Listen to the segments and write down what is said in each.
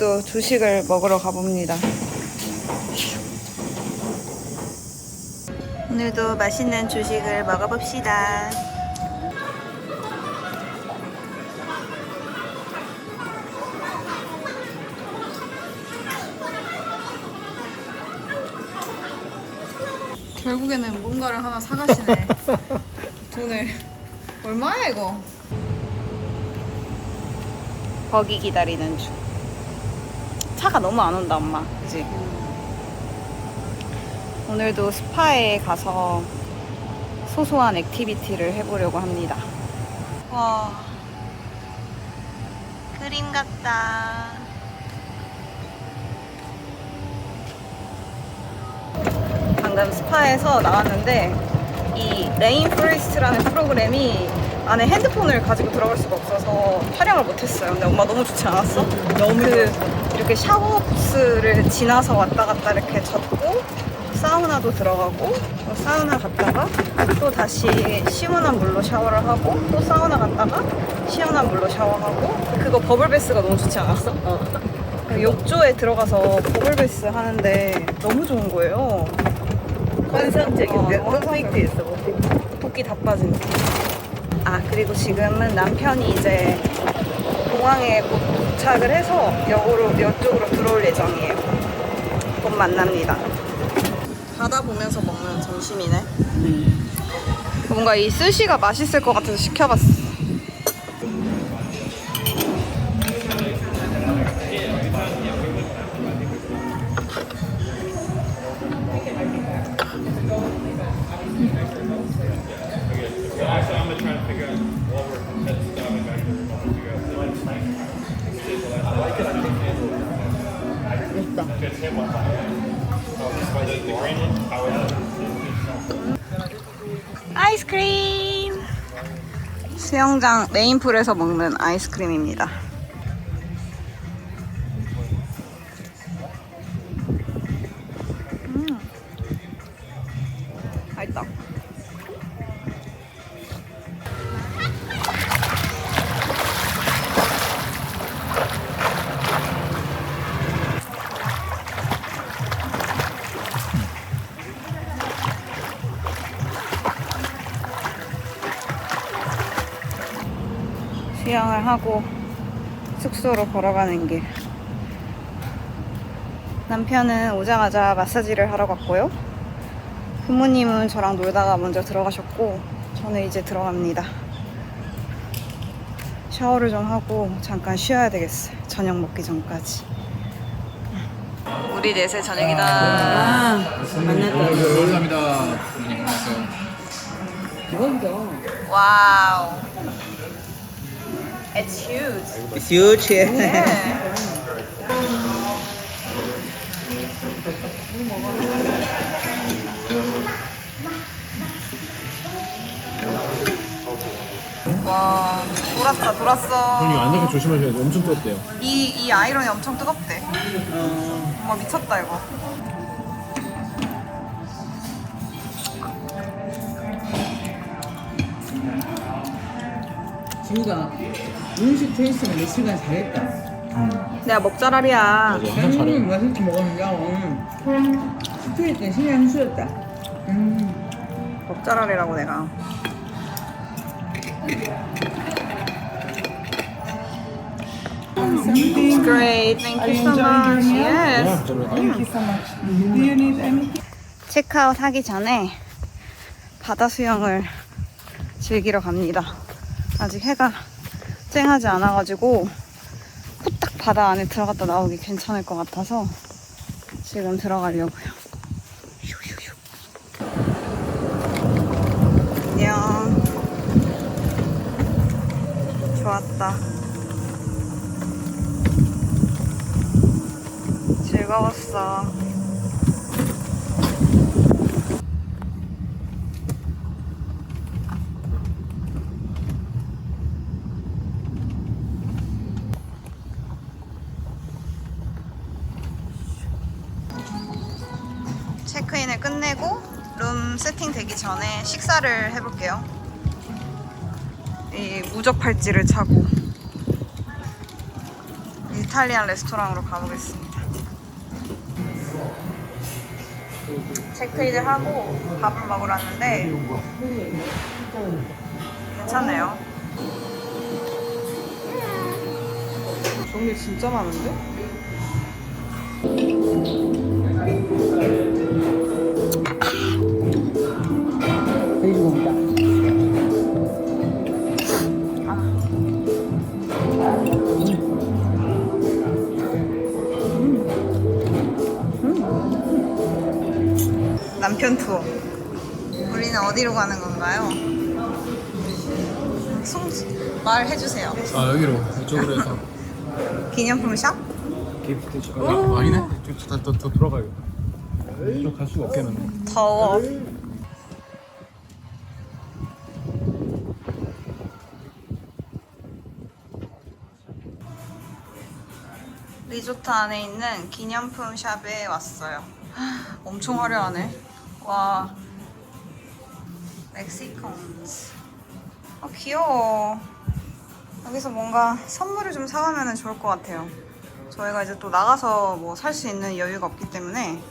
오늘도 주식을 먹으러 가봅니다. 오늘도 맛있는 주식을 먹어봅시다. 결국에는 뭔가를 하나 사가시네. 돈을 얼마야 이거? 거기 기다리는 중. 차가 너무 안 온다 엄마, 그치? 오늘도 스파에 가서 소소한 액티비티를 해보려고 합니다. 와, 그림 같다. 방금 스파에서 나왔는데 이 레인 포레스트라는 프로그램이 안에 핸드폰을 가지고 들어갈 수가 없어서 촬영을 못했어요. 근데 엄마 너무 좋지 않았어? 너무 이렇게 샤워 부스를 지나서 왔다 갔다 이렇게 젖고 사우나도 들어가고 또 사우나 갔다가 또 다시 시원한 물로 샤워를 하고 또 사우나 갔다가 시원한 물로 샤워하고 그거 버블베스가 너무 좋지 않았어? 욕조에 들어가서 버블베스 하는데 너무 좋은 거예요. 환상적인데? 퍼펙트했어. 붓기 다 빠진. 아, 그리고 지금은 남편이 이제 공항에 곧 도착을 해서 이쪽으로 들어올 예정이에요. 곧 만납니다. 바다 보면서 먹는 점심이네. 뭔가 이 스시가 맛있을 것 같아서 시켜봤어. 아이스크림! 수영장 메인풀에서 먹는 아이스크림입니다. 맛있다. 수영을 하고 숙소로 걸어가는 길. 남편은 오자마자 마사지를 하러 갔고요. 부모님은 저랑 놀다가 먼저 들어가셨고 저는 이제 들어갑니다. 샤워를 좀 하고 잠깐 쉬어야 되겠어요. 저녁 먹기 전까지. 우리 넷의 저녁이다. 감사합니다. 와우. It's huge. It's huge. Yeah. 와, 돌았어. 형님 안 나게 조심하셔야 돼. 엄청 뜨겁대요. 이 아이론이 엄청 뜨겁대. 와, 미쳤다 이거. 지우가 음식 테이스트는 며칠간 잘했다. 내가 먹자라리야. 맞아, 항상 잘해. 맛있게 먹었는데 스트레스는 신의 한 수였다. 먹자라리라고 내가. It's great. Thank you so much. Yes. 체크아웃 하기 전에 바다 수영을 즐기러 갑니다. 아직 해가 쨍하지 않아가지고 후딱 바다 안에 들어갔다 나오기 괜찮을 것 같아서 지금 들어가려고요. 휴휴휴. 안녕. 좋았다. 즐거웠어. 체크인을 끝내고 룸 세팅 되기 전에 식사를 해볼게요. 이 무적 팔찌를 차고 이 이탈리안 레스토랑으로 가보겠습니다. 체크인을 하고 밥을 먹으러 왔는데 괜찮네요. 종류 진짜 많은데? 남편 투어. 우리는 어디로 가는 건가요? 말해주세요. 아 여기로 이쪽으로 해서 기념품 샵? 기프트 아, 아니네. 더 들어가야겠다. 이쪽 갈 수가 없겠네. 더워. 리조트 안에 있는 기념품 샵에 왔어요. 엄청 화려하네. 와, 멕시컨즈. 아, 귀여워. 여기서 뭔가 선물을 좀 사가면 좋을 것 같아요. 저희가 이제 또 나가서 뭐 살 수 있는 여유가 없기 때문에.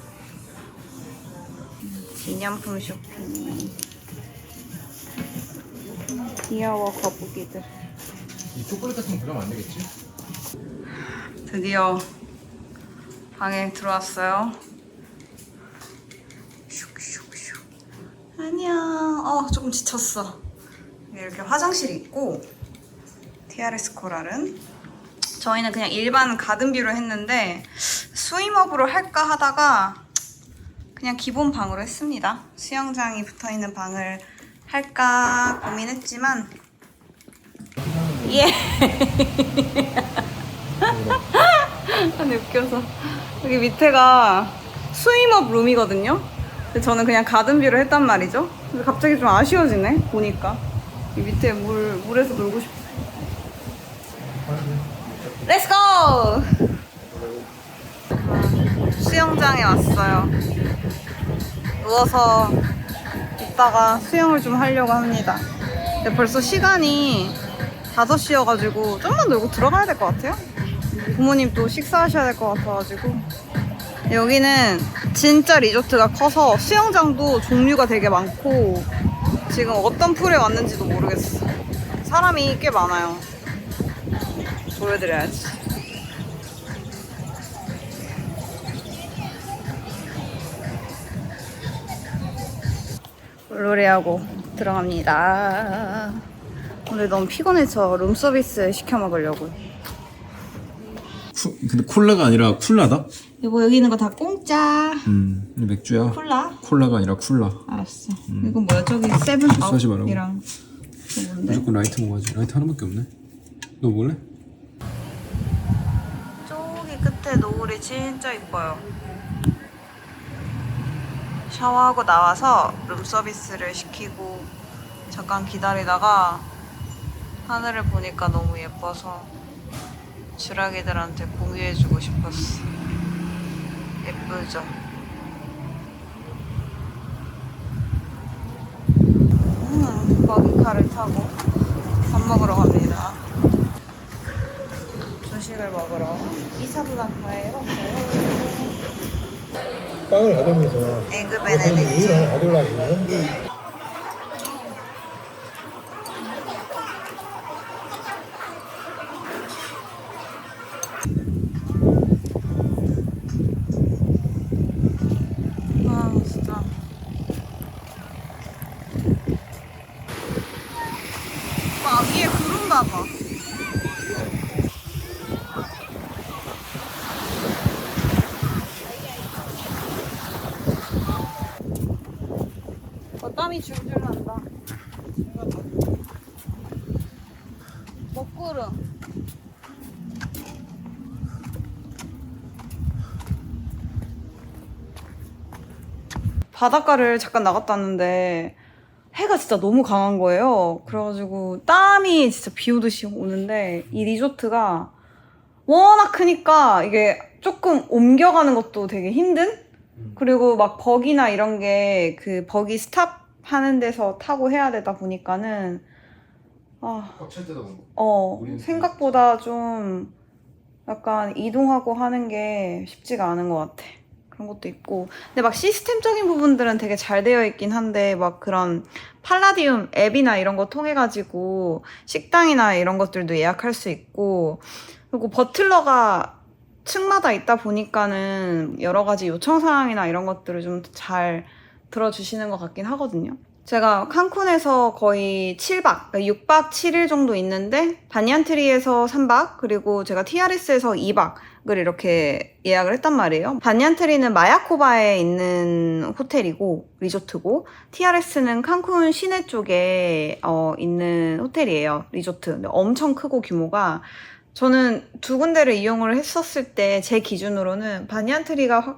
기념품 쇼핑. 귀여워, 거북이들. 이 초콜릿 같은 거 들어가면 안 되겠지? 드디어 방에 들어왔어요. 슉슉슉. 안녕. 조금 지쳤어. 이렇게 화장실이 있고 TRS 코랄은 저희는 그냥 일반 가든뷰로 했는데 스위머브로 할까 하다가 그냥 기본 방으로 했습니다. 수영장이 붙어있는 방을 할까 고민했지만 예. 아니 웃겨서. 여기 밑에가 스위머 룸이거든요. 근데 저는 그냥 가든뷰를 했단 말이죠. 근데 갑자기 좀 아쉬워지네 보니까. 이 밑에 물에서 놀고 싶어. 렛츠 고! 수영장에 왔어요. 누워서 이따가 수영을 좀 하려고 합니다. 근데 벌써 시간이 5시여가지고 좀만 놀고 들어가야 될 것 같아요. 부모님 또 식사하셔야 될 것 같아가지고. 여기는 진짜 리조트가 커서 수영장도 종류가 되게 많고 지금 어떤 풀에 왔는지도 모르겠어. 사람이 꽤 많아요. 보여드려야지. 물놀이하고 들어갑니다. 오늘 너무 피곤해서 룸서비스 시켜 먹으려고요. 근데 콜라가 아니라 쿨라다? 이거 여기 있는 거 다 공짜. 맥주야. 콜라? 콜라가 아니라 쿨라. 알았어. 이건 뭐야? 저기 세븐 실수하지 말라고. 업이랑 저 뭔데? 무조건 라이트 먹어야지. 라이트 하나밖에 없네. 너 먹을래? 저기 끝에 노을이 진짜 이뻐요. 샤워하고 나와서 룸서비스를 시키고 잠깐 기다리다가 하늘을 보니까 너무 예뻐서 주라기들한테 공유해주고 싶었어. 예쁘죠? 버기카를 타고 밥 먹으러 갑니다. 조식을 먹으러 이사블랑카에 왔어요. 빵을 가져오면서 에그 베네딕트. 우유를 하나 가져오려고 아 진짜. 와 위에 구름 봐봐. 땀이 줄줄 난다. 먹구름. 바닷가를 잠깐 나갔다 왔는데 해가 진짜 너무 강한 거예요. 그래가지고 땀이 진짜 비 오듯이 오는데 이 리조트가 워낙 크니까 이게 조금 옮겨가는 것도 되게 힘든? 그리고 막 버기나 이런 게 그 버기 스탑 하는 데서 타고 해야 되다 보니까는 꽉찰 때도 생각보다 좀 약간 이동하고 하는 게 쉽지가 않은 것 같아. 그런 것도 있고. 근데 막 시스템적인 부분들은 되게 잘 되어 있긴 한데, 막 그런 팔라디움 앱이나 이런 거 통해가지고 식당이나 이런 것들도 예약할 수 있고, 그리고 버틀러가 층마다 있다 보니까는 여러 가지 요청사항이나 이런 것들을 좀 잘 들어주시는 것 같긴 하거든요. 제가 칸쿤에서 거의 7박, 그러니까 6박 7일 정도 있는데 반얀트리에서 3박, 그리고 제가 TRS에서 2박을 이렇게 예약을 했단 말이에요. 반얀트리는 마야코바에 있는 호텔이고 리조트고, TRS는 칸쿤 시내 쪽에 있는 호텔이에요. 리조트. 근데 엄청 크고 규모가, 저는 두 군데를 이용을 했었을 때 제 기준으로는 반얀트리가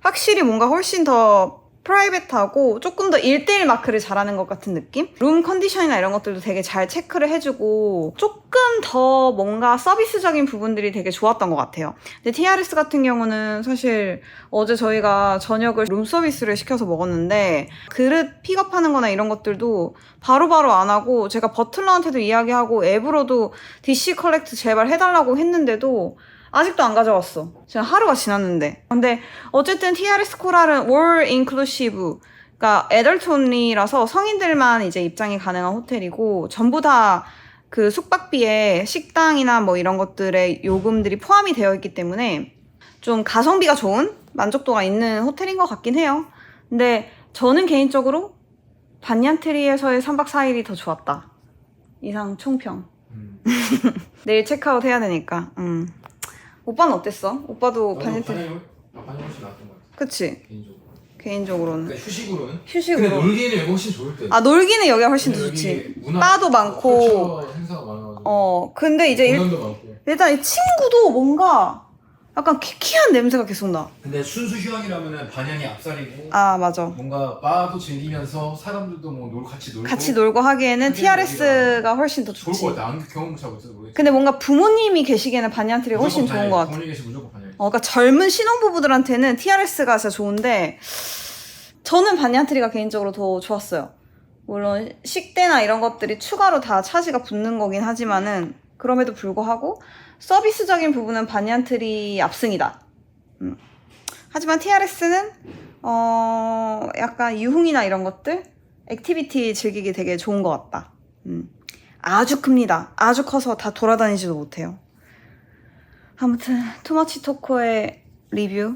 확실히 뭔가 훨씬 더 프라이빗하고 조금 더 1:1 마크를 잘하는 것 같은 느낌? 룸 컨디션이나 이런 것들도 되게 잘 체크를 해주고 조금 더 뭔가 서비스적인 부분들이 되게 좋았던 것 같아요. 근데 TRS 같은 경우는 사실 어제 저희가 저녁을 룸 서비스를 시켜서 먹었는데 그릇 픽업하는 거나 이런 것들도 바로바로 안 하고, 제가 버틀러한테도 이야기하고 앱으로도 DC 컬렉트 제발 해달라고 했는데도 아직도 안 가져왔어. 지금 하루가 지났는데. 근데 어쨌든 TRS 코랄은 all inclusive, 그러니까 애덜트 온리라서 성인들만 이제 입장이 가능한 호텔이고, 전부 다 그 숙박비에 식당이나 뭐 이런 것들의 요금들이 포함이 되어 있기 때문에 좀 가성비가 좋은, 만족도가 있는 호텔인 것 같긴 해요. 근데 저는 개인적으로 반얀트리에서의 3박 4일이 더 좋았다. 이상 총평. 내일 체크아웃 해야 되니까. 오빠는 어땠어? 오빠도 반얀트리. 반얀트리 나왔던 것 같아. 그치? 개인적으로는. 그러니까 휴식으로는. 휴식으로. 근데 놀기는 여기 훨씬 좋을 때. 아, 놀기는 여기가 훨씬 더 좋지. 바도 많고. 컬처 행사가 많아가지고. 근데 이제 공연도 많고. 일단 이 친구도 뭔가 약간 키키한 냄새가 계속 나. 근데 순수 휴양이라면은 반향이 앞살이고. 아, 맞아. 뭔가 바도 즐기면서 사람들도 뭐 같이 놀고 하기에는 TRS가 훨씬 더 좋지. 좋을 것 같아. 경험 잘 못해서 모르겠지. 근데 뭔가 부모님이 계시기에는 반얀트리가 훨씬 좋은 것 같아. 부모님 계시 무조건 반향. 그러니까 젊은 신혼부부들한테는 TRS가 진짜 좋은데, 저는 반얀트리가 개인적으로 더 좋았어요. 물론 식대나 이런 것들이 추가로 다 차지가 붙는 거긴 하지만은, 그럼에도 불구하고 서비스적인 부분은 반얀트리 압승이다. 하지만 TRS는 약간 유흥이나 이런 것들, 액티비티 즐기기 되게 좋은 것 같다. 아주 큽니다. 아주 커서 다 돌아다니지도 못해요. 아무튼 투머치 토코의 리뷰.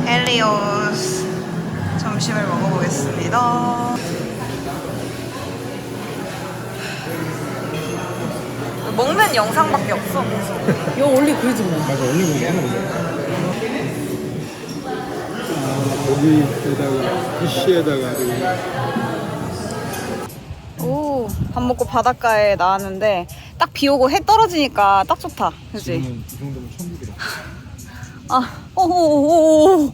헬리오스 점심을 먹어보겠습니다. 먹는 영상밖에 없어. 이거 올리 그러지 뭐. 맞아, 올리고 있는 거기에다가 피쉬에다가 오, 밥 먹고 바닷가에 나왔는데 딱 비 오고 해 떨어지니까 딱 좋다. 그치? 이 정도면 천국이다. 아, 오,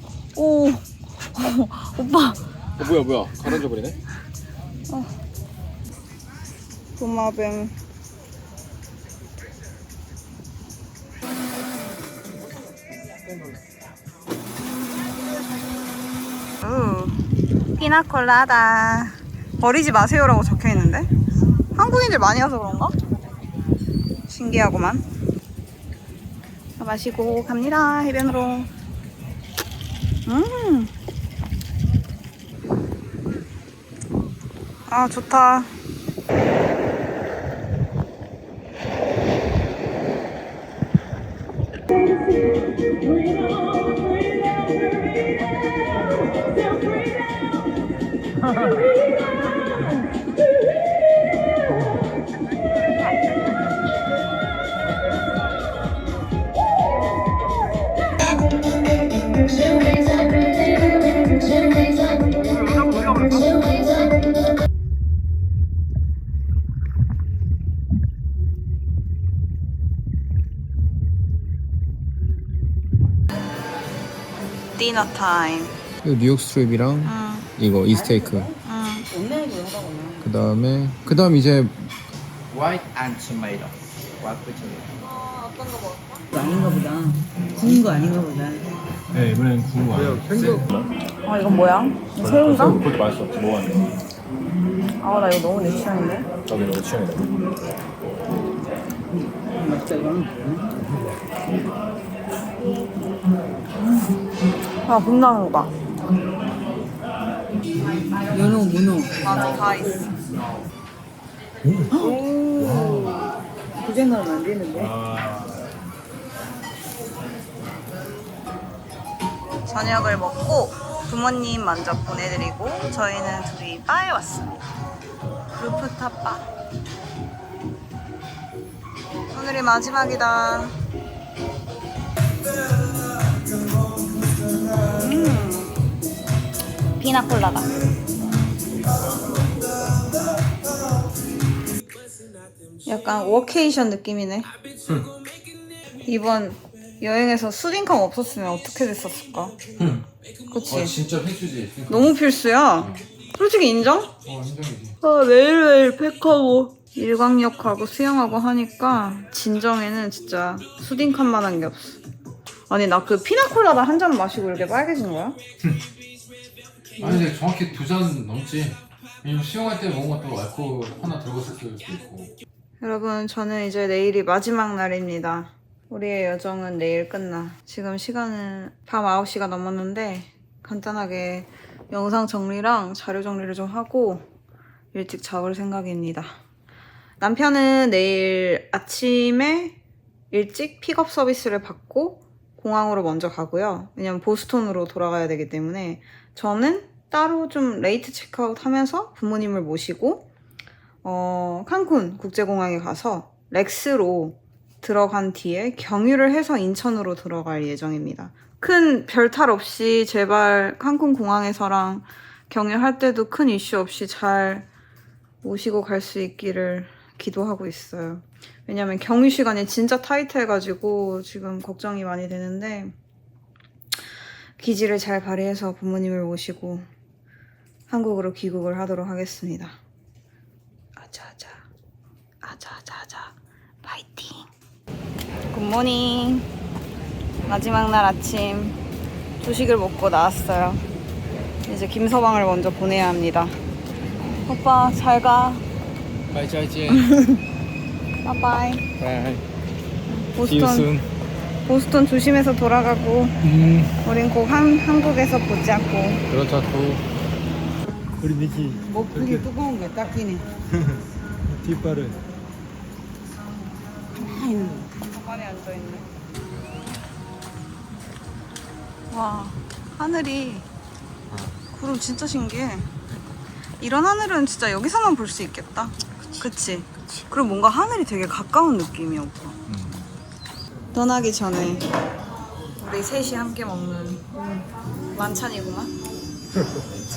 오빠. 뭐야 가라앉아 버리네. 도마뱀. 피나콜라다. 버리지 마세요라고 적혀있는데? 한국인들 많이 와서 그런가? 신기하구만. 마시고 갑니다. 해변으로. 아, 좋다. 디너 타임. 뉴욕 스트립이랑 이거 이스테이크. 그다음 이제 White and tomato. White with tomato. 어떤 거 먹을까? 아닌가 보다. 구운 거 아닌가 보다. 네 이번엔 구운 거 아니에요. 아, 이건 뭐야? 새우인가? 그것도 맛있어. 먹었는데. 아, 나 이거 너무 내 취향인데? 나도 이거 취향이다. 맛있다 이거는. 아, 분나무가. 연어, 문어. 맞아, 다 있어. 그 생각은 안 되는데. 저녁을 먹고 부모님 먼저 보내드리고 저희는 둘이 바에 왔습니다. 루프탑 바. 오늘이 마지막이다. 피나콜라다. 약간 워케이션 느낌이네. 이번 여행에서 수딩컵 없었으면 어떻게 됐었을까? 그치? 진짜 필수지. 너무 필수야. 솔직히 인정? 인정이지. 매일매일 팩하고 일광욕 하고 수영하고 하니까 진정에는 진짜 수딩컵만한 게 없어. 아니 나 그 피나콜라다 한 잔 마시고 이렇게 빨개진 거야? 아니 근데 정확히 2잔 넘지. 왜냐면 수영할 때 뭔가 또 알코올 하나 들고 있을 수도 있고. 여러분 저는 이제 내일이 마지막 날입니다. 우리의 여정은 내일 끝나. 지금 시간은 밤 9시가 넘었는데 간단하게 영상 정리랑 자료 정리를 좀 하고 일찍 잡을 생각입니다. 남편은 내일 아침에 일찍 픽업 서비스를 받고 공항으로 먼저 가고요. 왜냐면 보스턴으로 돌아가야 되기 때문에 저는 따로 좀 레이트 체크아웃 하면서 부모님을 모시고 칸쿤 국제공항에 가서 렉스로 들어간 뒤에 경유를 해서 인천으로 들어갈 예정입니다. 큰 별탈 없이 제발 칸쿤 공항에서랑 경유할 때도 큰 이슈 없이 잘 모시고 갈 수 있기를 기도하고 있어요. 왜냐면 경유 시간이 진짜 타이트해가지고 지금 걱정이 많이 되는데 기지를 잘 발휘해서 부모님을 모시고 한국으로 귀국을 하도록 하겠습니다. 아자아자 아자아자 파이팅. 굿모닝. 마지막 날 아침 조식을 먹고 나왔어요. 이제 김서방을 먼저 보내야 합니다. 오빠 잘 가. 再见. 바이바이. Bye. See you soon. 보스턴 조심해서 돌아가고 우린 꼭 한국에서 보자고. 그렇다고. 우리 미키 목풀이 뜨거운 게 딱 끼네. 뒷발을 가만히 앉아있네. 와 하늘이 구름 진짜 신기해. 이런 하늘은 진짜 여기서만 볼 수 있겠다. 그치? 그리고 뭔가 하늘이 되게 가까운 느낌이야 오빠. 떠나기 전에 우리 셋이 함께 먹는 만찬이구만.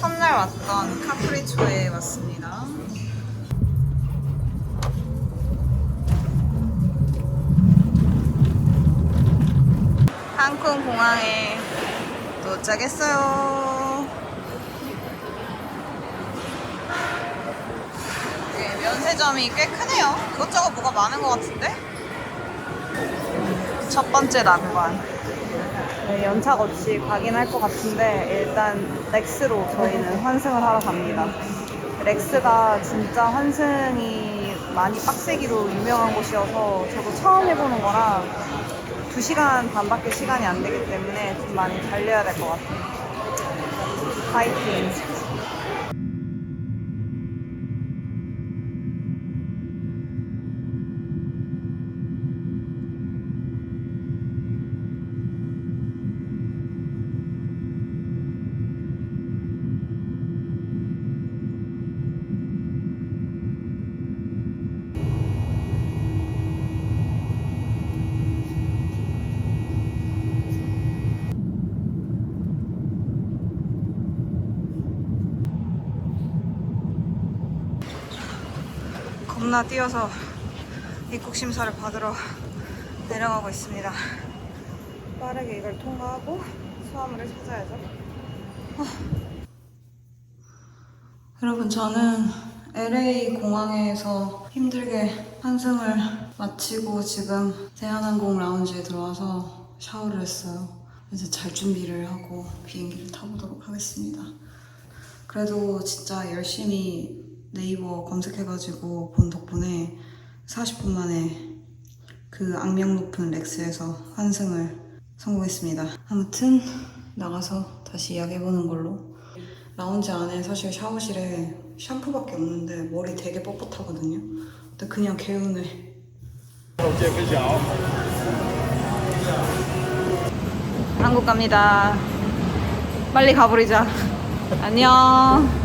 첫날 왔던 카프리초에 왔습니다. 칸쿤 공항에 도착했어요. 네, 면세점이 꽤 크네요. 이것저것 뭐가 많은 것 같은데? 첫 번째 난관. 네, 연착 없이 가긴 할 것 같은데 일단 렉스로 저희는 환승을 하러 갑니다. 렉스가 진짜 환승이 많이 빡세기로 유명한 곳이어서 저도 처음 해보는 거라 2시간 반밖에 시간이 안 되기 때문에 좀 많이 달려야 될 것 같아요. 파이팅! 겁나 뛰어서 입국 심사를 받으러 내려가고 있습니다. 빠르게 이걸 통과하고 수화물을 찾아야죠. 여러분 저는 LA 공항에서 힘들게 환승을 마치고 지금 대한항공 라운지에 들어와서 샤워를 했어요. 이제 잘 준비를 하고 비행기를 타보도록 하겠습니다. 그래도 진짜 열심히 네이버 검색해가지고 본 덕분에 40분 만에 그 악명 높은 렉스에서 환승을 성공했습니다. 아무튼 나가서 다시 이야기해보는 걸로. 라운지 안에 사실 샤워실에 샴푸밖에 없는데 머리 되게 뻣뻣하거든요. 근데 그냥 개운해. 한국 갑니다. 빨리 가버리자. 안녕.